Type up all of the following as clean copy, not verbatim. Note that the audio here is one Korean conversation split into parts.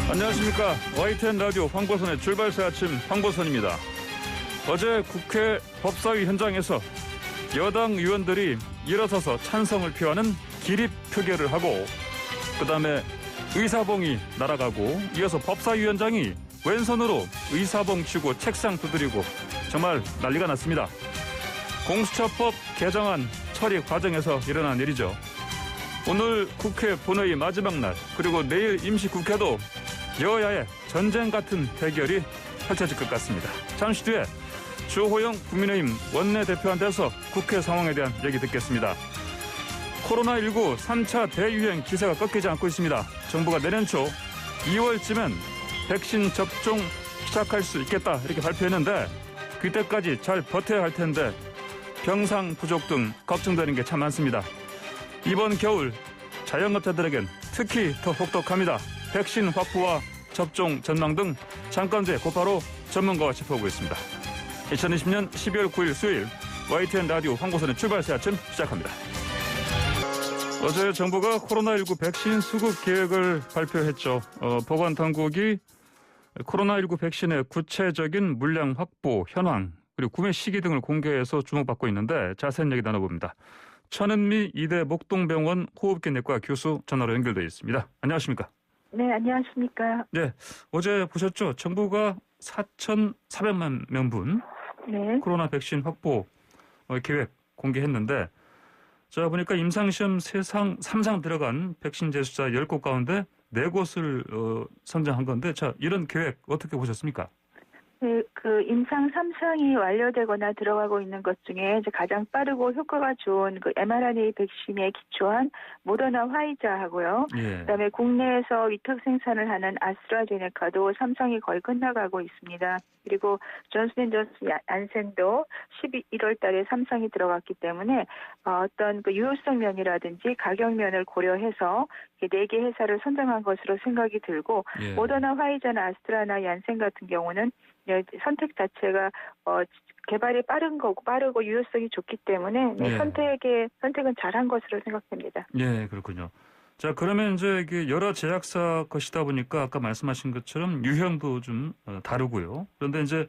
안녕하십니까. YTN 라디오 황보선의 출발새 아침 황보선입니다. 어제 국회 법사위 현장에서 여당 의원들이 일어서서 찬성을 표하는 기립 표결을 하고 그다음에 의사봉이 날아가고 이어서 법사위원장이 왼손으로 의사봉 치고 책상 두드리고 정말 난리가 났습니다. 공수처법 개정안 처리 과정에서 일어난 일이죠. 오늘 국회 본회의 마지막 날 그리고 내일 임시국회도 여야의 전쟁 같은 대결이 펼쳐질 것 같습니다. 잠시 뒤에 주호영 국민의힘 원내대표한테서 국회 상황에 대한 얘기 듣겠습니다. 코로나19 3차 대유행 기세가 꺾이지 않고 있습니다. 정부가 내년 초 2월쯤엔 백신 접종 시작할 수 있겠다 이렇게 발표했는데 그때까지 잘 버텨야 할 텐데 병상 부족 등 걱정되는 게 참 많습니다. 이번 겨울 자영업자들에겐 특히 더 혹독합니다. 백신 확보와 접종 전망 등 장관제 곧바로 전문가와 짚어보겠습니다. 2020년 12월 9일 수요일 YTN 라디오 황보선의 출발새 아침 시작합니다. 어제 정부가 코로나19 백신 수급 계획을 발표했죠. 보건당국이 코로나19 백신의 구체적인 물량 확보, 현황, 그리고 구매 시기 등을 공개해서 주목받고 있는데 자세한 얘기 나눠봅니다. 천은미 이대 목동병원 호흡기내과 교수 전화로 연결되어 있습니다. 안녕하십니까? 네, 안녕하십니까? 네, 어제 보셨죠? 정부가 4,400만 명분 네. 코로나 백신 확보 계획 공개했는데 자 보니까 임상시험 3상 들어간 백신 제수자 10곳 가운데 4곳을 선정한 건데 자 이런 계획 어떻게 보셨습니까? 네, 그 임상 3상이 완료되거나 들어가고 있는 것 중에 이제 가장 빠르고 효과가 좋은 그 mRNA 백신에 기초한 모더나 화이자하고요. 예. 그다음에 국내에서 위탁 생산을 하는 아스트라제네카도 3상이 거의 끝나가고 있습니다. 그리고 존슨앤존슨 얀센도 11월 달에 3상이 들어갔기 때문에 어떤 그 유효성 면이라든지 가격 면을 고려해서 4개 회사를 선정한 것으로 생각이 들고 예. 모더나 화이자나 아스트라나 얀센 같은 경우는 선택 자체가 개발이 빠르고 유효성이 좋기 때문에 예. 선택은 잘한 것으로 생각됩니다. 예, 그렇군요. 자, 그러면 이제 이게 여러 제약사 것이다 보니까 아까 말씀하신 것처럼 유형도 좀 다르고요. 그런데 이제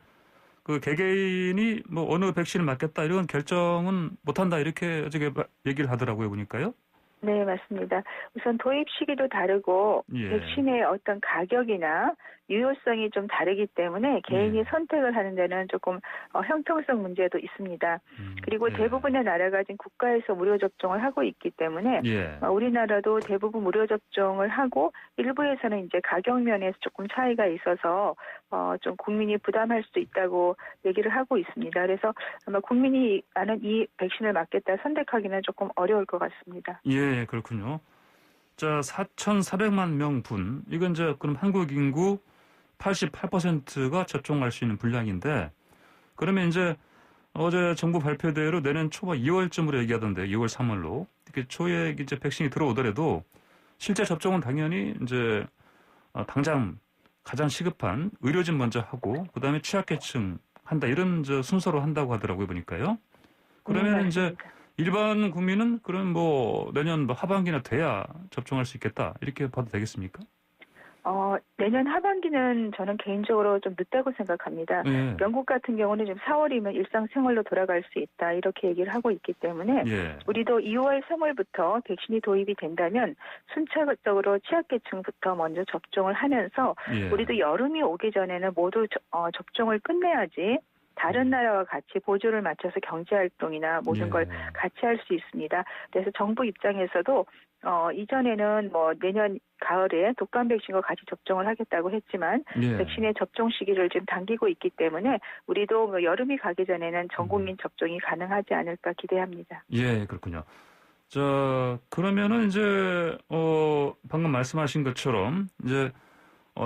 그 개개인이 뭐 어느 백신을 맞겠다 이런 결정은 못한다 이렇게 어저께 얘기를 하더라고요, 보니까요. 네, 맞습니다. 우선 도입 시기도 다르고 예. 백신의 어떤 가격이나 유효성이 좀 다르기 때문에 개인이 선택을 하는 데는 조금 형평성 문제도 있습니다. 그리고 대부분의 나라가 지금 국가에서 무료 접종을 하고 있기 때문에 우리나라도 대부분 무료 접종을 하고 일부에서는 이제 가격 면에서 조금 차이가 있어서 좀 국민이 부담할 수도 있다고 얘기를 하고 있습니다. 그래서 아마 국민이 나는 이 백신을 맞겠다 선택하기는 조금 어려울 것 같습니다. 예, 그렇군요. 자, 4,400만 명분. 이건 이제 그럼 한국 인구 88%가 접종할 수 있는 분량인데 그러면 이제 어제 정부 발표대로 내년 초과 2월쯤으로 얘기하던데 2월 3월로 이렇게 초에 이제 백신이 들어오더라도 실제 접종은 당연히 이제 당장 가장 시급한 의료진 먼저 하고 그다음에 취약계층 한다 이런 순서로 한다고 하더라고요 보니까요. 그러면 이제 일반 국민은 그럼 뭐 내년 하반기나 돼야 접종할 수 있겠다 이렇게 봐도 되겠습니까? 내년 하반기는 저는 개인적으로 좀 늦다고 생각합니다. 영국 같은 경우는 지금 4월이면 일상생활로 돌아갈 수 있다 이렇게 얘기를 하고 있기 때문에 우리도 2월, 3월부터 백신이 도입이 된다면 순차적으로 취약계층부터 먼저 접종을 하면서 우리도 여름이 오기 전에는 모두 접종을 끝내야지 다른 나라와 같이 보조를 맞춰서 경제활동이나 모든 걸 같이 할 수 있습니다. 그래서 정부 입장에서도 이전에는 뭐 내년 가을에 독감 백신과 같이 접종을 하겠다고 했지만 백신의 접종 시기를 지금 당기고 있기 때문에 우리도 뭐 여름이 가기 전에는 전 국민 접종이 가능하지 않을까 기대합니다. 예, 그렇군요. 자, 그러면은 이제 방금 말씀하신 것처럼 이제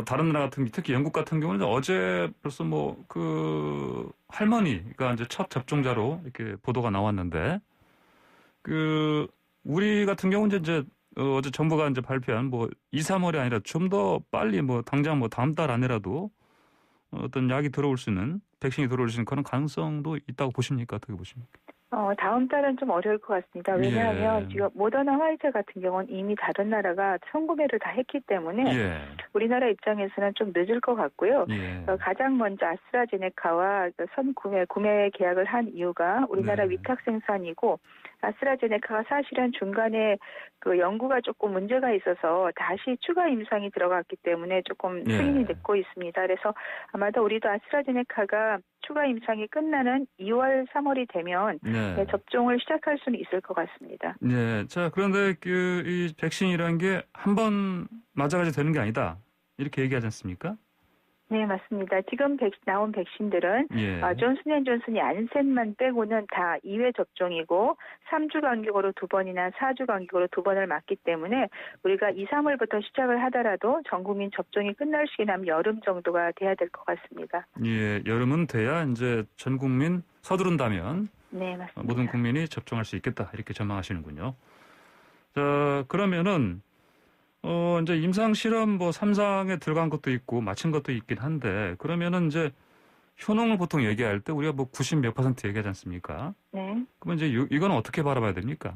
다른 나라 같은 특히 영국 같은 경우는 어제 벌써 뭐 그 할머니가 이제 첫 접종자로 이렇게 보도가 나왔는데 그 우리 같은 경우는 이제 어제 정부가 이제 발표한 뭐 2, 3월이 아니라 좀 더 빨리 뭐 당장 뭐 다음 달 안에라도 어떤 약이 들어올 수 있는 백신이 들어올 수 있는 그런 가능성도 있다고 보십니까? 어떻게 보십니까? 다음 달은 좀 어려울 것 같습니다. 왜냐하면 지금 모더나 화이자 같은 경우는 이미 다른 나라가 선구매를 다 했기 때문에 우리나라 입장에서는 좀 늦을 것 같고요. 가장 먼저 아스트라제네카와 구매 계약을 한 이유가 우리나라 위탁 생산이고 아스트라제네카가 사실은 중간에 그 연구가 조금 문제가 있어서 다시 추가 임상이 들어갔기 때문에 조금 승인이 늦고 있습니다. 그래서 아마도 우리도 아스트라제네카가 추가 임상이 끝나는 2월, 3월이 되면 접종을 시작할 수는 있을 것 같습니다. 네. 자, 그런데 이 백신이라는 게 한 번 맞아가지고 되는 게 아니다. 이렇게 얘기하지 않습니까? 네, 맞습니다. 지금 나온 백신들은 존슨앤존슨이 얀센만 빼고는 다 2회 접종이고 3주 간격으로 2번이나 4주 간격으로 2번을 맞기 때문에 우리가 2, 3월부터 시작을 하더라도 전 국민 접종이 끝날 시기는 여름 정도가 돼야 될 것 같습니다. 예, 여름은 돼야 이제 전 국민 서두른다면 네, 맞습니다. 모든 국민이 접종할 수 있겠다 이렇게 전망하시는군요. 자, 그러면은 이제 임상 실험 3상에 들어간 것도 있고 마친 것도 있긴 한데 그러면은 이제 효능을 보통 얘기할 때 우리가 90 몇 % 얘기하지 않습니까? 네. 그러면 이제 이건 어떻게 바라봐야 됩니까?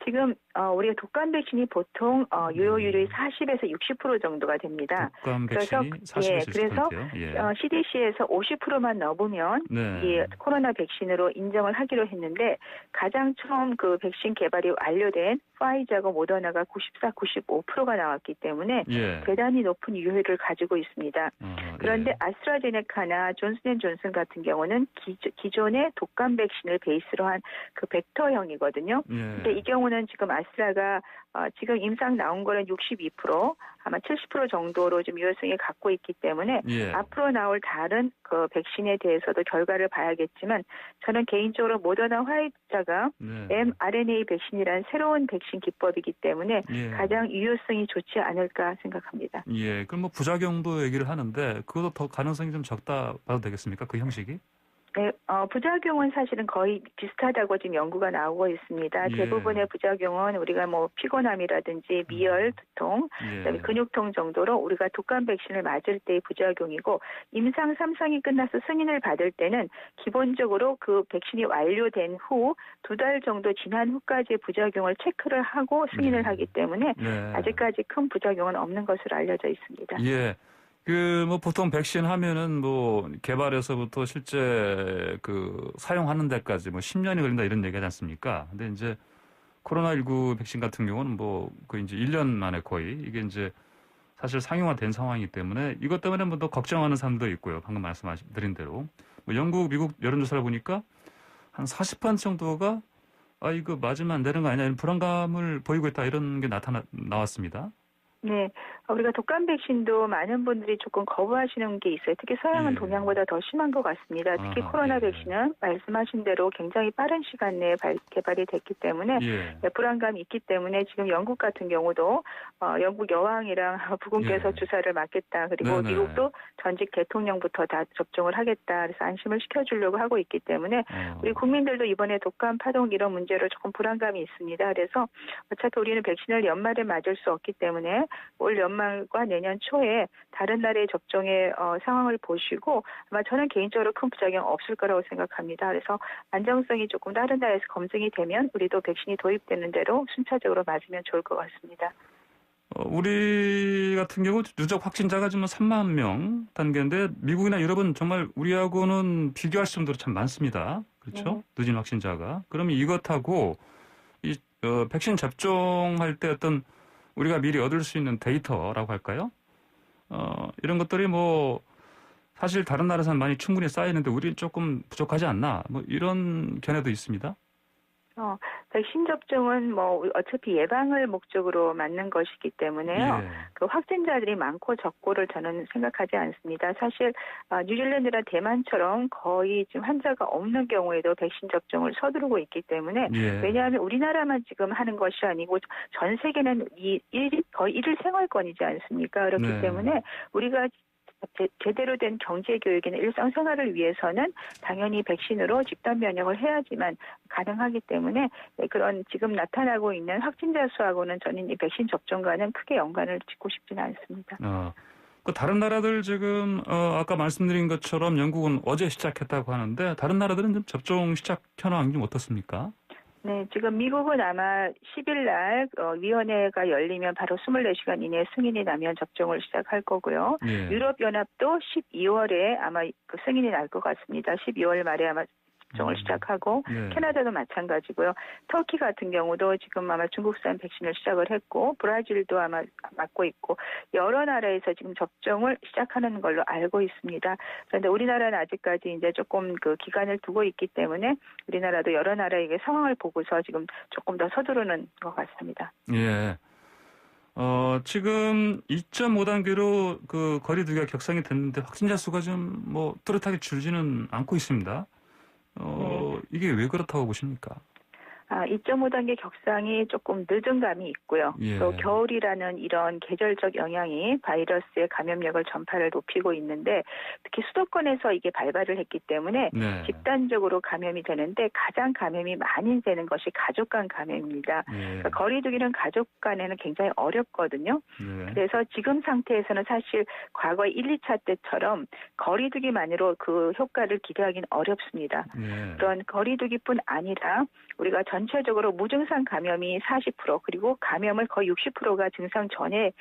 지금 우리가 독감 백신이 보통 유효율이 40에서 60% 정도가 됩니다. 독감 백신이 40에서 60%요? 그래서 CDC에서 50%만 넘으면 이 코로나 백신으로 인정을 하기로 했는데 가장 처음 그 백신 개발이 완료된 파이자하고 모더나가 94, 95%가 나왔기 때문에 대단히 높은 유효율을 가지고 있습니다. 그런데 아스트라제네카나 존슨앤존슨 같은 경우는 기존의 독감 백신을 베이스로 한 그 벡터형이거든요. 근데 이 경우는 지금 아스트라가 지금 임상 나온 거는 62%, 아마 70% 정도로 좀 유효성이 갖고 있기 때문에 앞으로 나올 다른 그 백신에 대해서도 결과를 봐야겠지만 저는 개인적으로 모더나 화이자가 mRNA 백신이라는 새로운 백신 기법이기 때문에 가장 유효성이 좋지 않을까 생각합니다. 예, 그럼 부작용도 얘기를 하는데 그것도 더 가능성이 좀 적다 봐도 되겠습니까? 그 형식이? 네, 부작용은 사실은 거의 비슷하다고 지금 연구가 나오고 있습니다. 대부분의 부작용은 우리가 피곤함이라든지 미열, 두통, 그다음에 근육통 정도로 우리가 독감 백신을 맞을 때의 부작용이고 임상 3상이 끝나서 승인을 받을 때는 기본적으로 그 백신이 완료된 후 2달 정도 지난 후까지의 부작용을 체크를 하고 승인을 하기 때문에 아직까지 큰 부작용은 없는 것으로 알려져 있습니다. 보통 백신 하면은 개발에서부터 실제 사용하는 데까지 10년이 걸린다 이런 얘기 하지 않습니까? 근데 이제 코로나19 백신 같은 경우는 이제 1년 만에 거의 이게 이제 사실 상용화된 상황이기 때문에 이것 때문에 더 걱정하는 사람도 있고요. 방금 말씀드린 대로. 영국, 미국 여론조사를 보니까 한 40% 정도가 이거 맞으면 안 되는 거 아니냐 이런 불안감을 보이고 있다 이런 게 나왔습니다. 네, 우리가 독감 백신도 많은 분들이 조금 거부하시는 게 있어요. 특히 서양은 동양보다 더 심한 것 같습니다. 특히 코로나 백신은 말씀하신 대로 굉장히 빠른 시간 내에 개발이 됐기 때문에 불안감이 있기 때문에 지금 영국 같은 경우도 영국 여왕이랑 부군께서 주사를 맞겠다. 그리고 미국도 전직 대통령부터 다 접종을 하겠다. 그래서 안심을 시켜주려고 하고 있기 때문에 우리 국민들도 이번에 독감 파동 이런 문제로 조금 불안감이 있습니다. 그래서 어차피 우리는 백신을 연말에 맞을 수 없기 때문에 올 연말과 내년 초에 다른 나라의 접종의 상황을 보시고 아마 저는 개인적으로 큰 부작용 없을 거라고 생각합니다. 그래서 안정성이 조금 다른 나라에서 검증이 되면 우리도 백신이 도입되는 대로 순차적으로 맞으면 좋을 것 같습니다. 우리 같은 경우 누적 확진자가 지금 3만 명 단계인데 미국이나 유럽은 정말 우리하고는 비교할 수 정도로 참 많습니다. 그렇죠? 늦은 확진자가. 그러면 이것하고 이 백신 접종할 때 어떤 우리가 미리 얻을 수 있는 데이터라고 할까요? 이런 것들이 사실 다른 나라에서는 많이 충분히 쌓이는데 우리는 조금 부족하지 않나? 이런 견해도 있습니다. 백신 접종은 어차피 예방을 목적으로 맞는 것이기 때문에요. 그 확진자들이 많고 적고를 저는 생각하지 않습니다. 사실 뉴질랜드나 대만처럼 거의 지금 환자가 없는 경우에도 백신 접종을 서두르고 있기 때문에 왜냐하면 우리나라만 지금 하는 것이 아니고 전 세계는 거의 일일 생활권이지 않습니까? 그렇기 때문에 우리가 제대로 된 경제 교육이나 일상생활을 위해서는 당연히 백신으로 집단 면역을 해야지만 가능하기 때문에 그런 지금 나타나고 있는 확진자 수하고는 저는 이 백신 접종과는 크게 연관을 짓고 싶지는 않습니다. 그 다른 나라들 지금 아까 말씀드린 것처럼 영국은 어제 시작했다고 하는데 다른 나라들은 좀 접종 시작 현황이 좀 어떻습니까? 네, 지금 미국은 아마 10일 날 위원회가 열리면 바로 24시간 이내에 승인이 나면 접종을 시작할 거고요. 예. 유럽연합도 12월에 아마 그 승인이 날 것 같습니다. 12월 말에 아마 접종을 시작하고 네. 캐나다도 마찬가지고요. 터키 같은 경우도 지금 아마 중국산 백신을 시작을 했고 브라질도 아마 맞고 있고 여러 나라에서 지금 접종을 시작하는 걸로 알고 있습니다. 그런데 우리나라는 아직까지 이제 조금 그 기간을 두고 있기 때문에 우리나라도 여러 나라에게 상황을 보고서 지금 조금 더 서두르는 것 같습니다. 예. 지금 2.5단계로 그 거리 두기가 격상이 됐는데 확진자 수가 좀 뭐 뚜렷하게 줄지는 않고 있습니다. 이게 왜 그렇다고 보십니까? 2.5단계 격상이 조금 늦은 감이 있고요. 예. 또 겨울이라는 이런 계절적 영향이 바이러스의 감염력을 전파를 높이고 있는데 특히 수도권에서 이게 발발을 했기 때문에 네. 집단적으로 감염이 되는데 가장 감염이 많이 되는 것이 가족 간 감염입니다. 예. 그러니까 거리 두기는 가족 간에는 굉장히 어렵거든요. 예. 그래서 지금 상태에서는 사실 과거 1, 2차 때처럼 거리 두기만으로 그 효과를 기대하기는 어렵습니다. 예. 그런 거리 두기뿐 아니라 우리가 전체적으로 무증상 감염이 40% 그리고 감염을 거의 60%가 증상 전에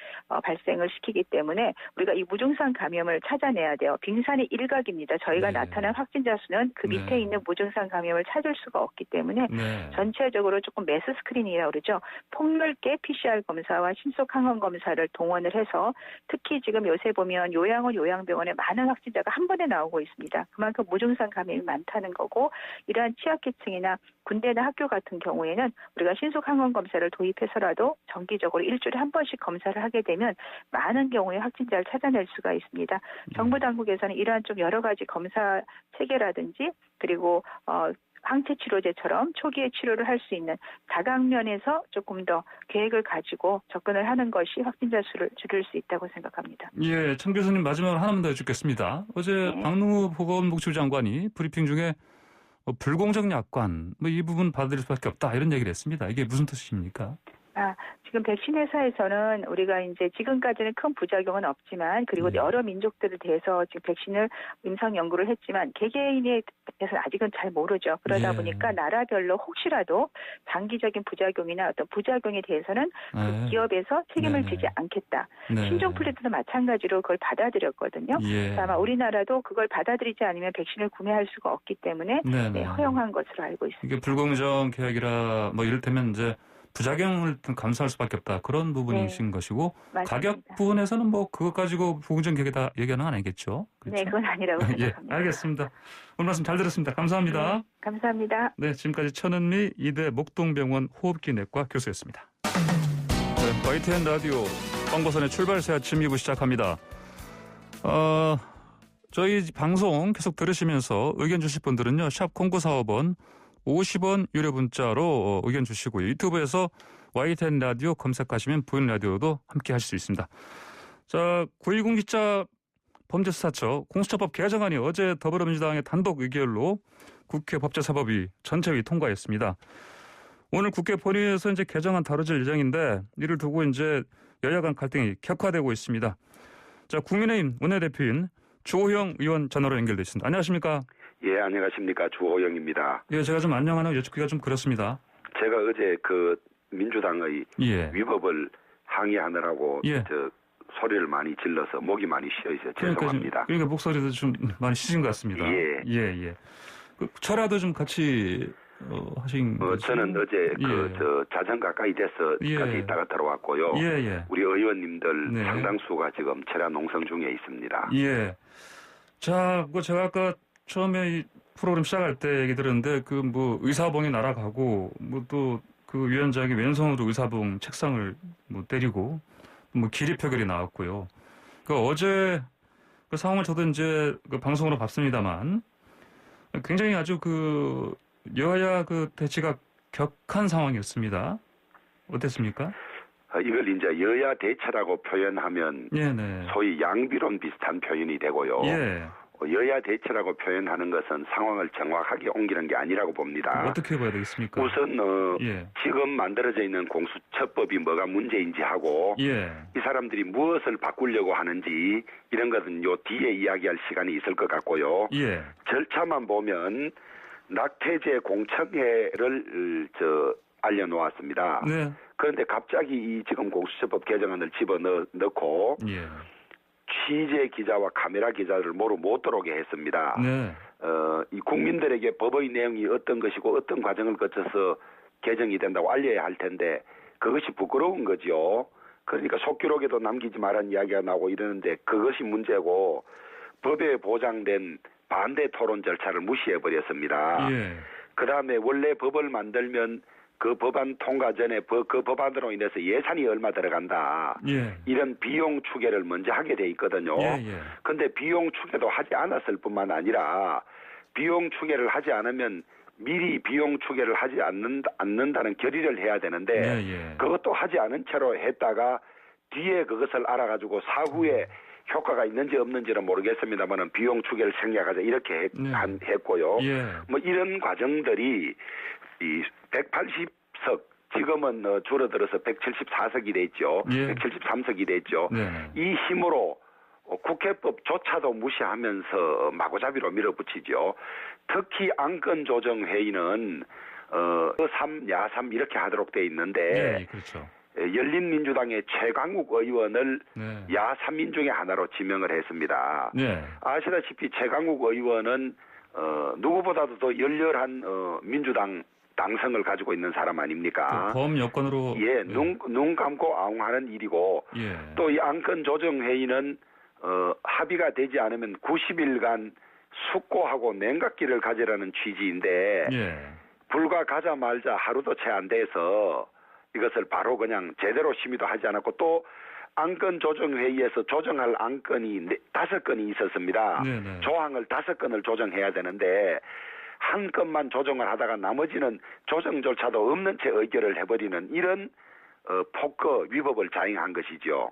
발생을 시키기 때문에 우리가 이 무증상 감염을 찾아내야 돼요. 빙산의 일각입니다. 저희가 네. 나타난 확진자 수는 그 밑에 네. 있는 무증상 감염을 찾을 수가 없기 때문에 네. 전체적으로 조금 매스 스크린이라고 그러죠. 폭넓게 PCR 검사와 신속 항원 검사를 동원을 해서 특히 지금 요새 보면 요양원 요양병원에 많은 확진자가 한 번에 나오고 있습니다. 그만큼 무증상 감염이 많다는 거고 이러한 취약계층이나 군대나 학교 같은 경우에는 우리가 신속 항원 검사를 도입해서라도 정기적으로 일주일에 한 번씩 검사를 하게 되면 많은 경우에 확진자를 찾아낼 수가 있습니다. 정부 당국에서는 이러한 좀 여러 가지 검사 체계라든지 그리고 항체 치료제처럼 초기에 치료를 할 수 있는 다각면에서 조금 더 계획을 가지고 접근을 하는 것이 확진자 수를 줄일 수 있다고 생각합니다. 예, 참 교수님 마지막으로 하나만 더 여쭙겠습니다. 어제 네. 박능우 보건복지부 장관이 브리핑 중에 불공정 약관 이 부분 받아들일 수밖에 없다 이런 얘기를 했습니다. 이게 무슨 뜻입니까? 지금 백신 회사에서는 우리가 이제 지금까지는 큰 부작용은 없지만 그리고 여러 민족들에 대해서 지금 백신을 임상 연구를 했지만 개개인에 대해서는 아직은 잘 모르죠. 그러다 보니까 나라별로 혹시라도 장기적인 부작용이나 어떤 부작용에 대해서는 그 기업에서 책임을 지지 않겠다. 신종 플레이도 마찬가지로 그걸 받아들였거든요. 그래서 아마 우리나라도 그걸 받아들이지 않으면 백신을 구매할 수가 없기 때문에 허용한 것으로 알고 있습니다. 이게 불공정 계약이라 뭐 이를테면 이제 부작용을 감수할 수밖에 없다. 그런 부분이신 것이고 맞습니다. 가격 부분에서는 뭐 그것 가지고 불공정 계약이다 얘기하는 건 아니겠죠? 그렇죠? 네, 그건 아니라고 생각합니다. 예, 알겠습니다. 오늘 말씀 잘 들었습니다. 감사합니다. 네, 감사합니다. 네, 지금까지 천은미 이대 목동병원 호흡기내과 교수였습니다. 네, YTN 라디오 황보선의 출발새 아침 2부 시작합니다. 저희 방송 계속 들으시면서 의견 주실 분들은요. 샵 0945번 50원 유료 문자로 의견 주시고요. 유튜브에서 YTN 라디오 검색하시면 보이는 라디오도 함께 하실 수 있습니다. 자, 9.10 기자 범죄수사처 공수처법 개정안이 어제 더불어민주당의 단독 의결로 국회 법제사법위 전체회의 통과했습니다. 오늘 국회 본회의에서 이제 개정안 다뤄질 예정인데 이를 두고 이제 여야 간 갈등이 격화되고 있습니다. 자, 국민의힘 원내대표인 주호영 의원 전화로 연결돼 있습니다. 안녕하십니까? 예, 안녕하십니까. 주호영입니다. 예, 제가 좀 안녕하나 여쭙기가 좀 그렇습니다. 제가 어제 그 민주당의 위법을 항의하느라고 소리를 많이 질러서 목이 많이 쉬어있어요. 죄송합니다. 그러니까 목소리도 좀 많이 쉬신 것 같습니다. 예. 저라도 좀 같이 하신 거죠? 저는 어제 자정 가까이 돼서 같이 있다가 들어왔고요. 우리 의원님들 상당수가 지금 철야 농성 중에 있습니다. 예. 자, 제가 아까 처음에 이 프로그램 시작할 때 얘기 들었는데 의사봉이 날아가고 또 그 위원장이 왼손으로 의사봉 책상을 때리고 기립 표결이 나왔고요. 어제 그 상황을 저도 이제 방송으로 봤습니다만 굉장히 아주 여야 대치가 격한 상황이었습니다. 어땠습니까? 이걸 이제 여야 대치라고 표현하면 소위 양비론 비슷한 표현이 되고요. 여야 대치라고 표현하는 것은 상황을 정확하게 옮기는 게 아니라고 봅니다. 어떻게 봐야 되겠습니까? 우선 지금 만들어져 있는 공수처법이 뭐가 문제인지 하고 이 사람들이 무엇을 바꾸려고 하는지 이런 것은 요 뒤에 이야기할 시간이 있을 것 같고요. 절차만 보면 낙태죄 공청회를 알려놓았습니다. 그런데 갑자기 이 지금 공수처법 개정안을 집어넣고 취재 기자와 카메라 기자를 모두 못 들어오게 했습니다. 이 국민들에게 법의 내용이 어떤 것이고 어떤 과정을 거쳐서 개정이 된다고 알려야 할 텐데 그것이 부끄러운 거죠. 그러니까 속기록에도 남기지 말라는 이야기가 나오고 이러는데 그것이 문제고 법에 보장된 반대 토론 절차를 무시해버렸습니다. 그다음에 원래 법을 만들면 그 법안 통과 전에 그 법안으로 인해서 예산이 얼마 들어간다. 이런 비용 추계를 먼저 하게 돼 있거든요. 그런데 비용 추계도 하지 않았을 뿐만 아니라 비용 추계를 하지 않으면 미리 비용 추계를 하지 않는다는 결의를 해야 되는데 그것도 하지 않은 채로 했다가 뒤에 그것을 알아가지고 사후에 효과가 있는지 없는지는 모르겠습니다만은 비용 추계를 생략하자 이렇게 했고요. 뭐 이런 과정들이 이 180석 지금은 줄어들어서 174석이 됐죠. 173석이 됐죠. 이 힘으로 국회법조차도 무시하면서 마구잡이로 밀어붙이죠. 특히 안건조정회의는 야삼 이렇게 하도록 돼 있는데 열린민주당의 최강욱 의원을 야3인 중에 하나로 지명을 했습니다. 아시다시피 최강욱 의원은 누구보다도 더 열렬한 민주당 당성을 가지고 있는 사람 아닙니까? 범 여건으로 눈 감고 아웅하는 일이고 또 이 안건조정회의는 합의가 되지 않으면 90일간 숙고하고 냉각기를 가지라는 취지인데 불과 가자마자 하루도 채 안 돼서 이것을 바로 그냥 제대로 심의도 하지 않았고 또 안건조정회의에서 조정할 안건이 5건이 있었습니다. 조항을 5건을 조정해야 되는데 한 건만 조정을 하다가 나머지는 조정조차도 없는 채 의결을 해버리는 이런 폭거 위법을 자행한 것이죠.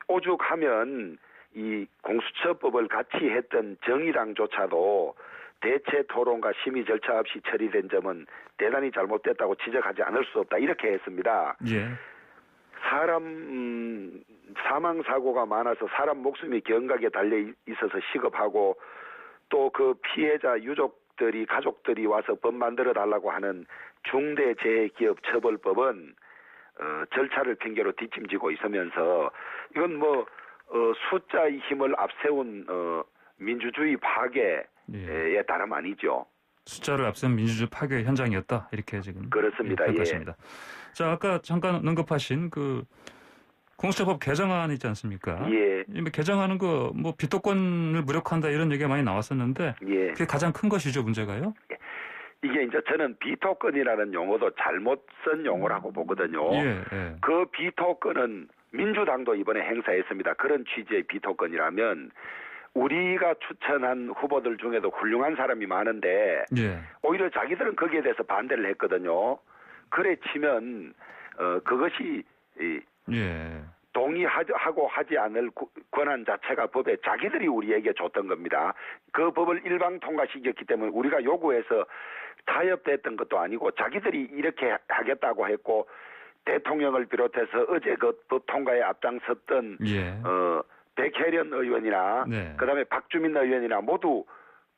오죽하면 이 공수처법을 같이 했던 정의당조차도 대체 토론과 심의 절차 없이 처리된 점은 대단히 잘못됐다고 지적하지 않을 수 없다 이렇게 했습니다. 사람 사망 사고가 많아서 사람 목숨이 경각에 달려 있어서 시급하고 또 그 피해자 유족들이 가족들이 와서 법 만들어 달라고 하는 중대재해기업처벌법은 절차를 핑계로 뒷짐지고 있으면서 이건 뭐 숫자의 힘을 앞세운 민주주의 파괴에 다름 아니죠. 숫자를 앞선 민주주의 파괴 현장이었다 이렇게 지금 그렇습니다. 평가하십니다. 자 아까 잠깐 언급하신 그 공수처법 개정안 있지 않습니까? 개정하는 거 뭐 비토권을 무력화한다 이런 얘기가 많이 나왔었는데 그게 가장 큰 것이죠 문제가요? 이게 이제 저는 비토권이라는 용어도 잘못 쓴 용어라고 보거든요. 그 비토권은 민주당도 이번에 행사했습니다. 그런 취지의 비토권이라면 우리가 추천한 후보들 중에도 훌륭한 사람이 많은데 오히려 자기들은 거기에 대해서 반대를 했거든요. 그래 치면 그것이 동의하고 하지 않을 권한 자체가 법에 자기들이 우리에게 줬던 겁니다. 그 법을 일방 통과시켰기 때문에 우리가 요구해서 타협됐던 것도 아니고 자기들이 이렇게 하겠다고 했고 대통령을 비롯해서 어제 그 법 통과에 앞장섰던 백혜련 의원이나 그다음에 박주민 의원이나 모두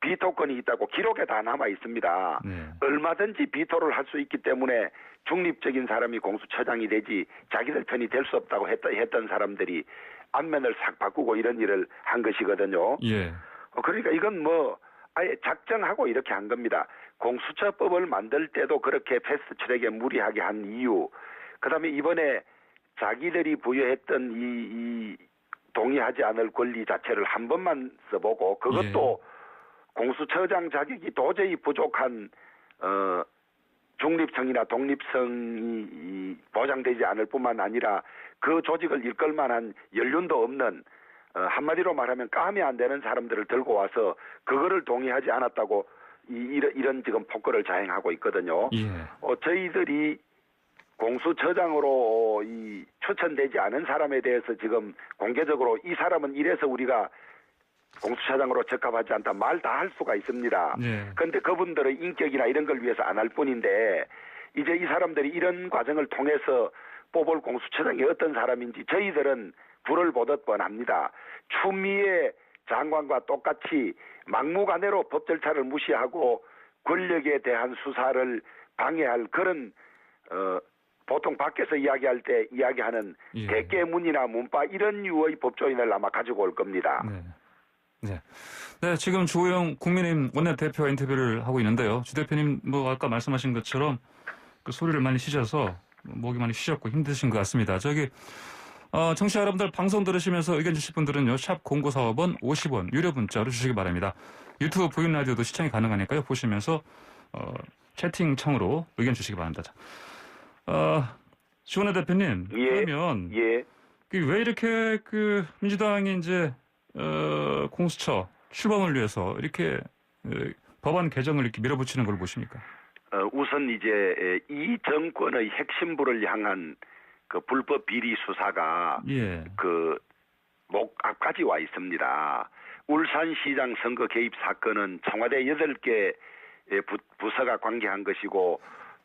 비토권이 있다고 기록에 다 남아 있습니다. 얼마든지 비토를 할 수 있기 때문에 중립적인 사람이 공수처장이 되지 자기들 편이 될 수 없다고 했던 사람들이 안면을 싹 바꾸고 이런 일을 한 것이거든요. 그러니까 이건 뭐 아예 작정하고 이렇게 한 겁니다. 공수처법을 만들 때도 그렇게 패스트트랙에 무리하게 한 이유, 그다음에 이번에 자기들이 부여했던 이 동의하지 않을 권리 자체를 한 번만 써보고 그것도 공수처장 자격이 도저히 부족한 중립성이나 독립성이 보장되지 않을 뿐만 아니라 그 조직을 이끌 만한 연륜도 없는 한마디로 말하면 까면 안 되는 사람들을 들고 와서 그거를 동의하지 않았다고 이런 지금 폭거를 자행하고 있거든요. 저희들이 공수처장으로 추천되지 않은 사람에 대해서 지금 공개적으로 이 사람은 이래서 우리가 공수처장으로 적합하지 않다 말 다 할 수가 있습니다. 그런데 그분들의 인격이나 이런 걸 위해서 안 할 뿐인데 이제 이 사람들이 이런 과정을 통해서 뽑을 공수처장이 어떤 사람인지 저희들은 불을 보듯 뻔합니다. 추미애 장관과 똑같이 막무가내로 법 절차를 무시하고 권력에 대한 수사를 방해할 그런 보통 밖에서 이야기할 때 이야기하는 대깨문이나 문파 이런 류의 법조인을 아마 가지고 올 겁니다. 네, 지금 주호영 국민의힘 원내대표와 인터뷰를 하고 있는데요. 주 대표님 뭐 아까 말씀하신 것처럼 그 소리를 많이 쉬셔서 목이 많이 쉬셨고 힘드신 것 같습니다. 청취자 여러분들 방송 들으시면서 의견 주실 분들은요. 샵 0945번 50원 유료 문자로 주시기 바랍니다. 유튜브 보이는 라디오도 시청이 가능하니까요. 보시면서 채팅창으로 의견 주시기 바랍니다. 주원혜 대표님, 그러면 왜 이렇게 민주당이 이제 공수처 출범을 위해서 이렇게 법안 개정을 이렇게 밀어붙이는 걸 보십니까? 우선 이제 이 정권의 핵심부를 향한 그 불법 비리 수사가 그 목 앞까지 와 있습니다. 울산시장 선거 개입 사건은 청와대 8개 부서가 관계한 것이고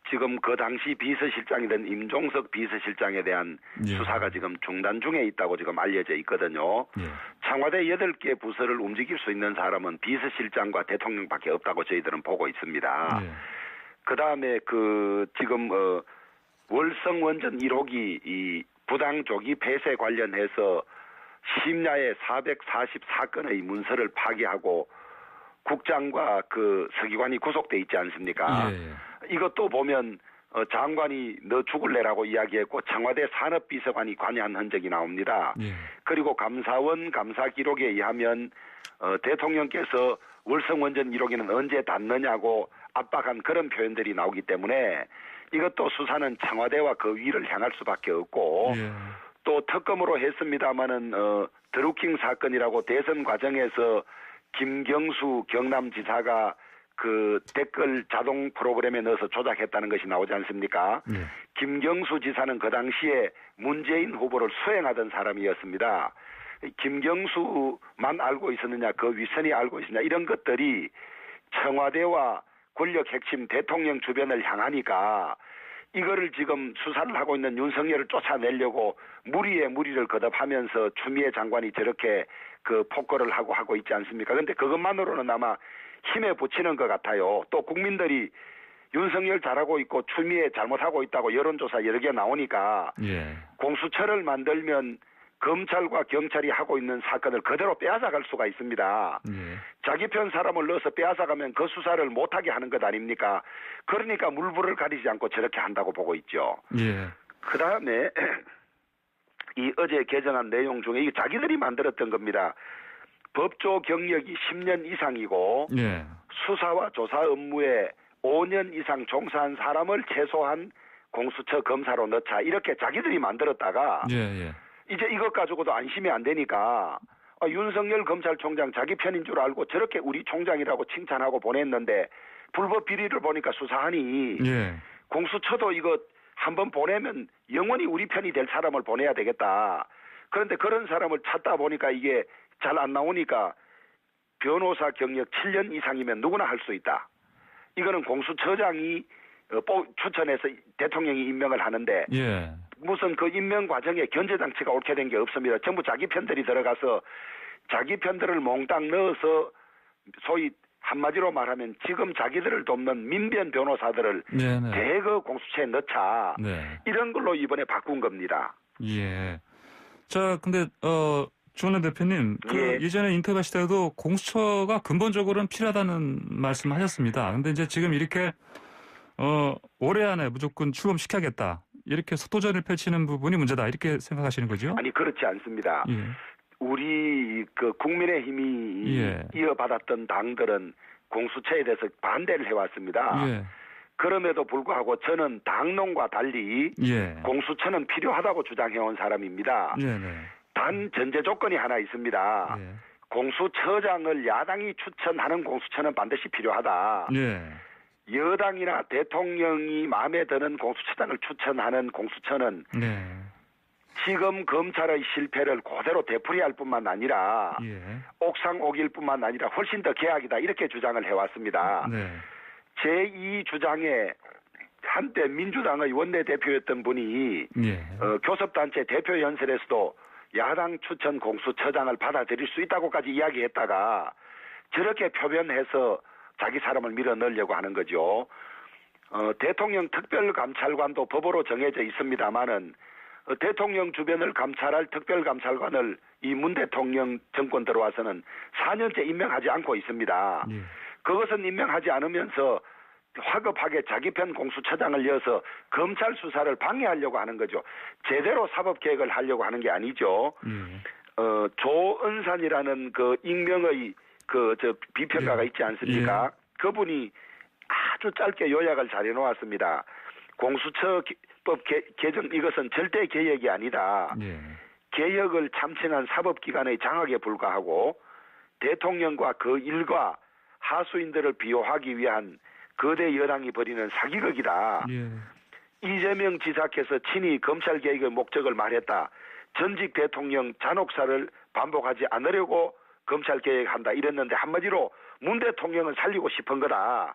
지금 그 당시 비서실장이던 임종석 비서실장에 대한 수사가 지금 중단 중에 있다고 지금 알려져 있거든요. 청와대 8개 부서를 움직일 수 있는 사람은 비서실장과 대통령밖에 없다고 저희들은 보고 있습니다. 그다음에 지금 월성 원전 1호기 이 부당 조기 폐쇄 관련해서 심야에 444건의 문서를 파기하고 국장과 그 서기관이 구속돼 있지 않습니까? 이것도 보면 장관이 너 죽을래라고 이야기했고 청와대 산업비서관이 관여한 흔적이 나옵니다. 그리고 감사원 감사 기록에 의하면 대통령께서 월성원전 1호기는 언제 닿느냐고 압박한 그런 표현들이 나오기 때문에 이것도 수사는 청와대와 그 위를 향할 수밖에 없고 또 특검으로 했습니다마는 드루킹 사건이라고 대선 과정에서 김경수 경남지사가 그 댓글 자동 프로그램에 넣어서 조작했다는 것이 나오지 않습니까? 김경수 지사는 그 당시에 문재인 후보를 수행하던 사람이었습니다. 김경수만 알고 있었느냐, 그 윗선이 알고 있었느냐 이런 것들이 청와대와 권력 핵심 대통령 주변을 향하니까 이거를 지금 수사를 하고 있는 윤석열을 쫓아내려고 무리에 무리를 거듭하면서 추미애 장관이 저렇게 그 폭거를 하고 있지 않습니까? 그런데 그것만으로는 아마 힘에 붙이는 것 같아요. 또 국민들이 윤석열 잘하고 있고 추미애 잘못하고 있다고 여론조사 여러 개 나오니까 공수처를 만들면 검찰과 경찰이 하고 있는 사건을 그대로 빼앗아갈 수가 있습니다. 자기 편 사람을 넣어서 빼앗아가면 그 수사를 못하게 하는 것 아닙니까? 그러니까 물불을 가리지 않고 저렇게 한다고 보고 있죠. 그다음에 이 어제 개정한 내용 중에 이게 자기들이 만들었던 겁니다. 법조 경력이 10년 이상이고 수사와 조사 업무에 5년 이상 종사한 사람을 최소한 공수처 검사로 넣자 이렇게 자기들이 만들었다가 이제 이것 가지고도 안심이 안 되니까 윤석열 검찰총장 자기 편인 줄 알고 저렇게 우리 총장이라고 칭찬하고 보냈는데 불법 비리를 보니까 수사하니 공수처도 이거 한번 보내면 영원히 우리 편이 될 사람을 보내야 되겠다. 그런데 그런 사람을 찾다 보니까 이게 잘 안 나오니까 변호사 경력 7년 이상이면 누구나 할 수 있다. 이거는 공수처장이 추천해서 대통령이 임명을 하는데 무슨 그 임명 과정에 견제장치가 옳게 된 게 없습니다. 전부 자기 편들이 들어가서 자기 편들을 몽땅 넣어서 소위 한마디로 말하면 지금 자기들을 돕는 민변 변호사들을 대거 공수처에 넣자. 이런 걸로 이번에 바꾼 겁니다. 자, 근데 주원혜 대표님, 예전에 인터뷰하실 때도 공수처가 근본적으로는 필요하다는 말씀하셨습니다. 근데 이제 지금 이렇게 올해 안에 무조건 출범시켜야겠다. 이렇게 속도전을 펼치는 부분이 문제다. 이렇게 생각하시는 거죠? 아니 그렇지 않습니다. 우리 그 국민의힘이 이어받았던 당들은 공수처에 대해서 반대를 해왔습니다. 그럼에도 불구하고 저는 당론과 달리 공수처는 필요하다고 주장해온 사람입니다. 단 전제 조건이 하나 있습니다. 공수처장을 야당이 추천하는 공수처는 반드시 필요하다. 여당이나 대통령이 마음에 드는 공수처장을 추천하는 공수처는 지금 검찰의 실패를 그대로 되풀이할 뿐만 아니라 옥상 오길 뿐만 아니라 훨씬 더 개혁이다 이렇게 주장을 해왔습니다. 네. 제2 주장에 한때 민주당의 원내대표였던 분이 교섭단체 대표 연설에서도 야당 추천 공수처장을 받아들일 수 있다고까지 이야기했다가 저렇게 표현해서 자기 사람을 밀어넣으려고 하는 거죠. 대통령 특별감찰관도 법으로 정해져 있습니다마는 대통령 주변을 감찰할 특별감찰관을 이 문 대통령 정권 들어와서는 4년째 임명하지 않고 있습니다. 그것은 임명하지 않으면서 화급하게 자기 편 공수처장을 이어서 검찰 수사를 방해하려고 하는 거죠. 제대로 사법개혁을 하려고 하는 게 아니죠. 조은산이라는 그 익명의 비평가가 있지 않습니까? 그분이 아주 짧게 요약을 잘 해놓았습니다. 공수처법 개정 이것은 절대 개혁이 아니다. 개혁을 참칭한 사법기관의 장악에 불과하고 대통령과 그 일과 하수인들을 비호하기 위한 거대 여당이 벌이는 사기극이다. 이재명 지사께서 친히 검찰개혁의 목적을 말했다. 전직 대통령 잔혹사를 반복하지 않으려고 검찰개혁한다 이랬는데 한마디로 문 대통령을 살리고 싶은 거다.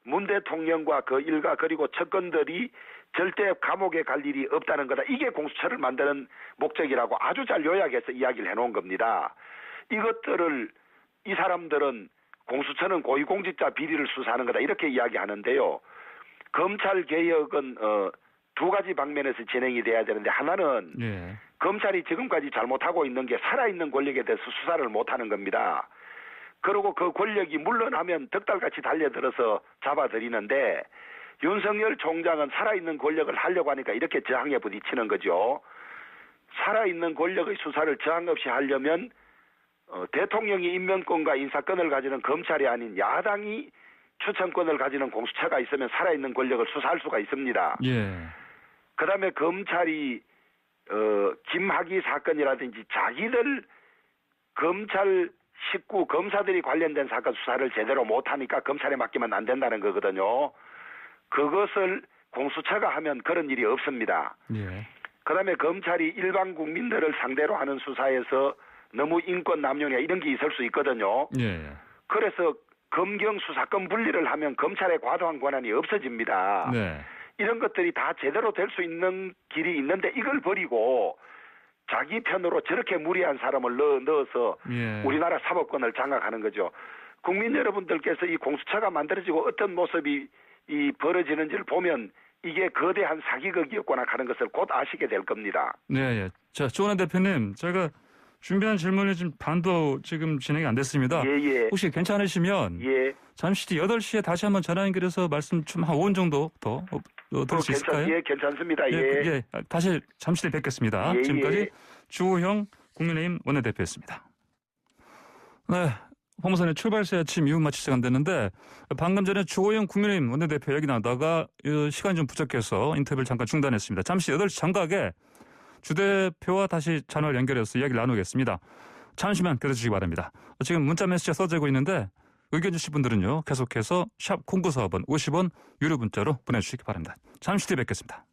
문 대통령과 그 일가 그리고 측근들이 절대 감옥에 갈 일이 없다는 거다. 이게 공수처를 만드는 목적이라고 아주 잘 요약해서 이야기를 해놓은 겁니다. 이것들을 이 사람들은 공수처는 고위공직자 비리를 수사하는 거다 이렇게 이야기하는데요. 검찰개혁은 두 가지 방면에서 진행이 돼야 되는데 하나는 검찰이 지금까지 잘못하고 있는 게 살아있는 권력에 대해서 수사를 못하는 겁니다. 그리고 그 권력이 물러나면 덕달같이 달려들어서 잡아들이는데 윤석열 총장은 살아있는 권력을 하려고 하니까 이렇게 저항에 부딪히는 거죠. 살아있는 권력의 수사를 저항 없이 하려면 대통령이 임명권과 인사권을 가지는 검찰이 아닌 야당이 추천권을 가지는 공수처가 있으면 살아있는 권력을 수사할 수가 있습니다. 그다음에 검찰이 김학의 사건이라든지 자기들 검찰 식구 검사들이 관련된 사건 수사를 제대로 못하니까 검찰에 맡기면 안 된다는 거거든요. 그것을 공수처가 하면 그런 일이 없습니다. 그다음에 검찰이 일반 국민들을 상대로 하는 수사에서 너무 인권 남용이나 이런 게 있을 수 있거든요. 그래서 검경 수사권 분리를 하면 검찰의 과도한 권한이 없어집니다. 이런 것들이 다 제대로 될 수 있는 길이 있는데 이걸 버리고 자기 편으로 저렇게 무리한 사람을 넣어서 우리나라 사법권을 장악하는 거죠. 국민 여러분들께서 이 공수처가 만들어지고 어떤 모습이 벌어지는지를 보면 이게 거대한 사기극이었구나 하는 것을 곧 아시게 될 겁니다. 네. 자, 조은하 대표님, 제가 준비한 질문이 지금 반도 지금 진행이 안 됐습니다. 혹시 괜찮으시면 잠시 뒤 8시에 다시 한번 전화 연결해서 말씀 좀 한 5분 정도 더 들을 수 있을까요? 괜찮습니다. 다시 잠시 뒤에 뵙겠습니다. 지금까지 주호영 국민의힘 원내대표였습니다. 네. 홍보선의 출발세 아침 이후 마칠 시간 됐는데 방금 전에 주호영 국민의힘 원내대표 얘기 나오다가 시간이 좀 부족해서 인터뷰를 잠깐 중단했습니다. 잠시 8시 장각에 주 대표와 다시 전화를 연결해서 이야기를 나누겠습니다. 잠시만 기다려주시기 바랍니다. 지금 문자 메시지가 써지고 있는데 의견 주실 분들은요. 계속해서 샵 0945번 50원 유료 문자로 보내주시기 바랍니다. 잠시 뒤에 뵙겠습니다.